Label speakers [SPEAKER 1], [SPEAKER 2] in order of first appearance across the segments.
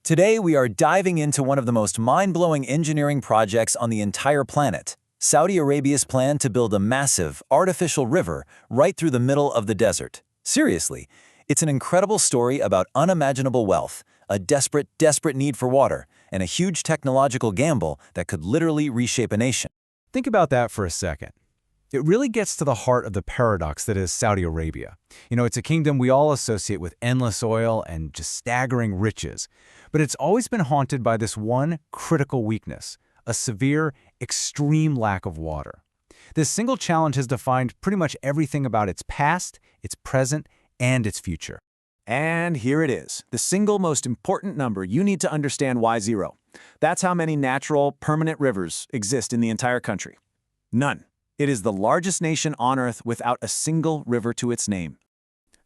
[SPEAKER 1] Today, we are diving into one of the most mind-blowing engineering projects on the entire planet, Saudi Arabia's plan to build a massive, artificial river right through the middle of the desert. Seriously, it's an incredible story about unimaginable wealth, a desperate need for water, and a huge technological gamble that could literally reshape a nation.
[SPEAKER 2] Think about that for a second. It really gets to the heart of the paradox that is Saudi Arabia. It's a kingdom we all associate with endless oil and just staggering riches. But it's always been haunted by this one critical weakness, a severe, extreme lack of water. This single challenge has defined pretty much everything about its past, its present, and its future.
[SPEAKER 3] And here it is, the single most important number you need to understand why zero. That's how many natural, permanent rivers exist in the entire country. None. It is the largest nation on Earth without a single river to its name.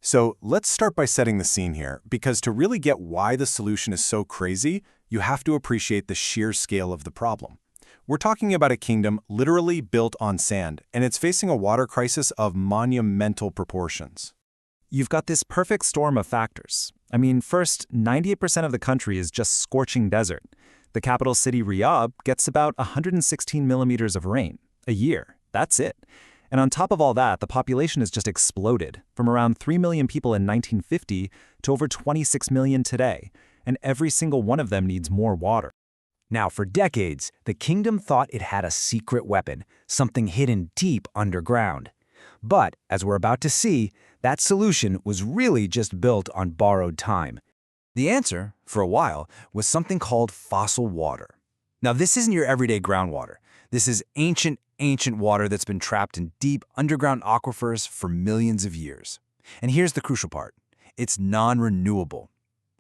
[SPEAKER 4] So let's start by setting the scene here, because to really get why the solution is so crazy, you have to appreciate the sheer scale of the problem. We're talking about a kingdom literally built on sand, and it's facing a water crisis of monumental proportions.
[SPEAKER 5] You've got this perfect storm of factors. First, 98% of the country is just scorching desert. The capital city, Riyadh, gets about 116 millimeters of rain a year. That's it. And on top of all that, the population has just exploded, from around 3 million people in 1950 to over 26 million today, and every single one of them needs more water.
[SPEAKER 6] Now, for decades, the kingdom thought it had a secret weapon, something hidden deep underground. But, as we're about to see, that solution was really just built on borrowed time. The answer, for a while, was something called fossil water. Now, this isn't your everyday groundwater. This is ancient water that's been trapped in deep underground aquifers for millions of years. And here's the crucial part. It's non-renewable.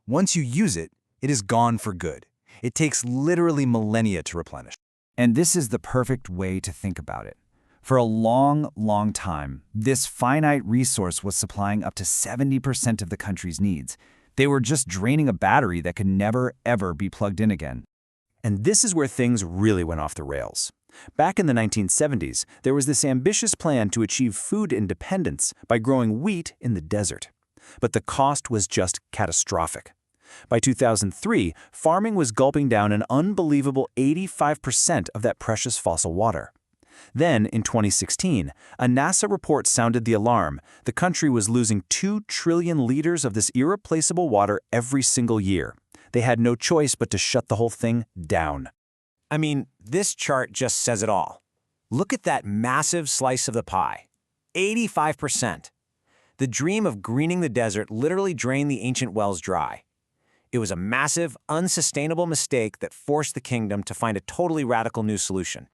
[SPEAKER 6] Once you use it, it is gone for good. It takes literally millennia to replenish. And this is the perfect way to think about it. For a long time, this finite resource was supplying up to 70% of the country's needs. They were just draining a battery that could never, ever be plugged in again. And this is where things really went off the rails. Back in the 1970s, there was this ambitious plan to achieve food independence by growing wheat in the desert. But the cost was just catastrophic. By 2003, farming was gulping down an unbelievable 85% of that precious fossil water. Then, in 2016, a NASA report sounded the alarm. The country was losing 2 trillion liters of this irreplaceable water every single year. They had no choice but to shut the whole thing down.
[SPEAKER 3] This chart just says it all. Look at that massive slice of the pie. 85%. The dream of greening the desert literally drained the ancient wells dry. It was a massive, unsustainable mistake that forced the kingdom to find a totally radical new solution.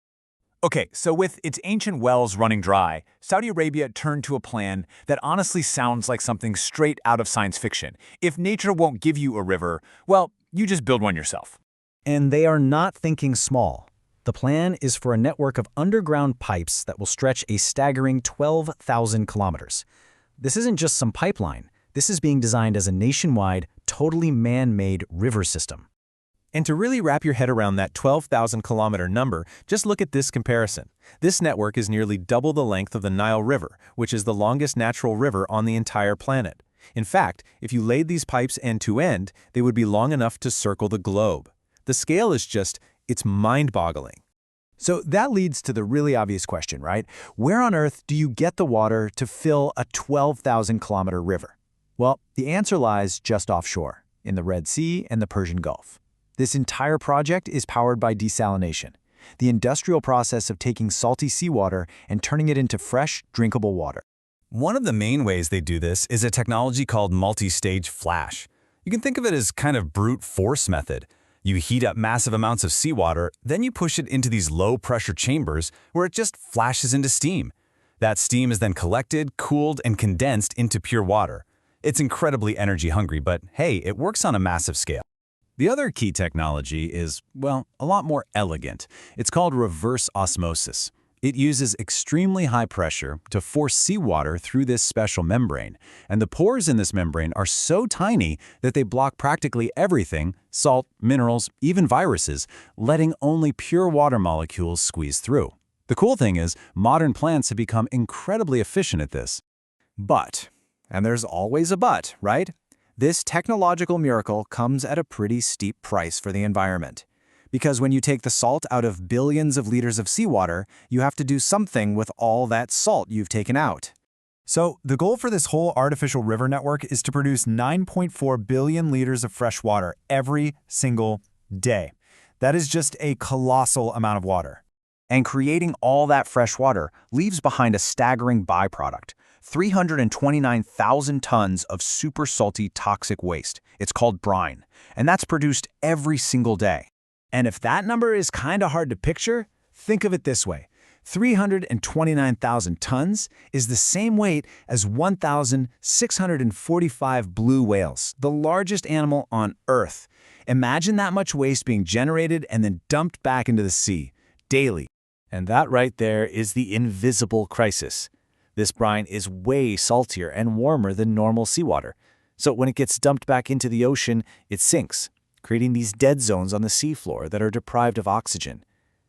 [SPEAKER 7] Okay, so with its ancient wells running dry, Saudi Arabia turned to a plan that honestly sounds like something straight out of science fiction. If nature won't give you a river, well, you just build one yourself.
[SPEAKER 2] And they are not thinking small. The plan is for a network of underground pipes that will stretch a staggering 12,000 kilometers. This isn't just some pipeline. This is being designed as a nationwide, totally man-made river system.
[SPEAKER 8] And to really wrap your head around that 12,000-kilometer number, just look at this comparison. This network is nearly double the length of the Nile River, which is the longest natural river on the entire planet. In fact, if you laid these pipes end to end, they would be long enough to circle the globe. The scale is it's mind-boggling.
[SPEAKER 2] So that leads to the really obvious question, right? Where on earth do you get the water to fill a 12,000-kilometer river? Well, the answer lies just offshore, in the Red Sea and the Persian Gulf. This entire project is powered by desalination, the industrial process of taking salty seawater and turning it into fresh, drinkable water.
[SPEAKER 1] One of the main ways they do this is a technology called multi-stage flash. You can think of it as kind of brute force method. You heat up massive amounts of seawater, then you push it into these low-pressure chambers where it just flashes into steam. That steam is then collected, cooled, and condensed into pure water. It's incredibly energy-hungry, but hey, it works on a massive scale. The other key technology is, well, a lot more elegant. It's called reverse osmosis. It uses extremely high pressure to force seawater through this special membrane, and the pores in this membrane are so tiny that they block practically everything, salt, minerals, even viruses, letting only pure water molecules squeeze through. The cool thing is, modern plants have become incredibly efficient at this. But, and there's always a but, right?
[SPEAKER 6] This technological miracle comes at a pretty steep price for the environment. Because when you take the salt out of billions of liters of seawater, you have to do something with all that salt you've taken out.
[SPEAKER 7] So, the goal for this whole artificial river network is to produce 9.4 billion liters of fresh water every single day. That is just a colossal amount of water.
[SPEAKER 6] And creating all that fresh water leaves behind a staggering byproduct: 329,000 tons of super salty toxic waste. It's called brine, and that's produced every single day. And if that number is kind of hard to picture, think of it this way. 329,000 tons is the same weight as 1,645 blue whales, the largest animal on Earth. Imagine that much waste being generated and then dumped back into the sea, daily. And that right there is the invisible crisis. This brine is way saltier and warmer than normal seawater. So when it gets dumped back into the ocean, it sinks, creating these dead zones on the seafloor that are deprived of oxygen.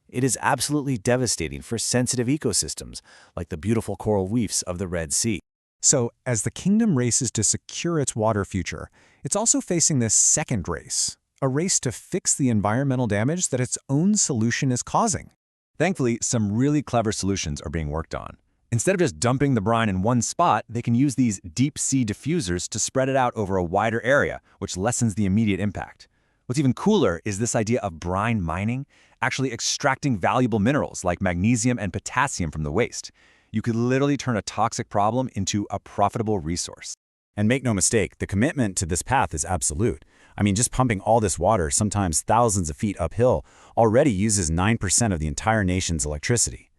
[SPEAKER 6] It is absolutely devastating for sensitive ecosystems, like the beautiful coral reefs of the Red Sea.
[SPEAKER 2] So, as the kingdom races to secure its water future, it's also facing this second race, a race to fix the environmental damage that its own solution is causing.
[SPEAKER 1] Thankfully, some really clever solutions are being worked on. Instead of just dumping the brine in one spot, they can use these deep-sea diffusers to spread it out over a wider area, which lessens the immediate impact. What's even cooler is this idea of brine mining, actually extracting valuable minerals like magnesium and potassium from the waste. You could literally turn a toxic problem into a profitable resource. And make no mistake, the commitment to this path is absolute. I mean, just pumping all this water, sometimes thousands of feet uphill, already uses 9% of the entire nation's electricity.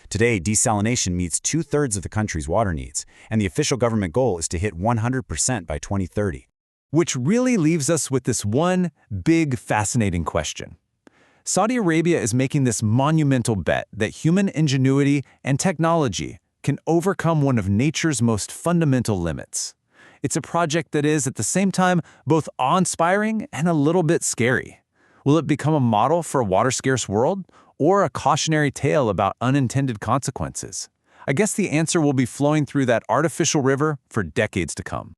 [SPEAKER 1] Today, desalination meets 2/3 of the country's water needs, and the official government goal is to hit 100% by 2030.
[SPEAKER 2] Which really leaves us with this one big, fascinating question. Saudi Arabia is making this monumental bet that human ingenuity and technology can overcome one of nature's most fundamental limits. It's a project that is, at the same time, both awe-inspiring and a little bit scary. Will it become a model for a water-scarce world, or a cautionary tale about unintended consequences? I guess the answer will be flowing through that artificial river for decades to come.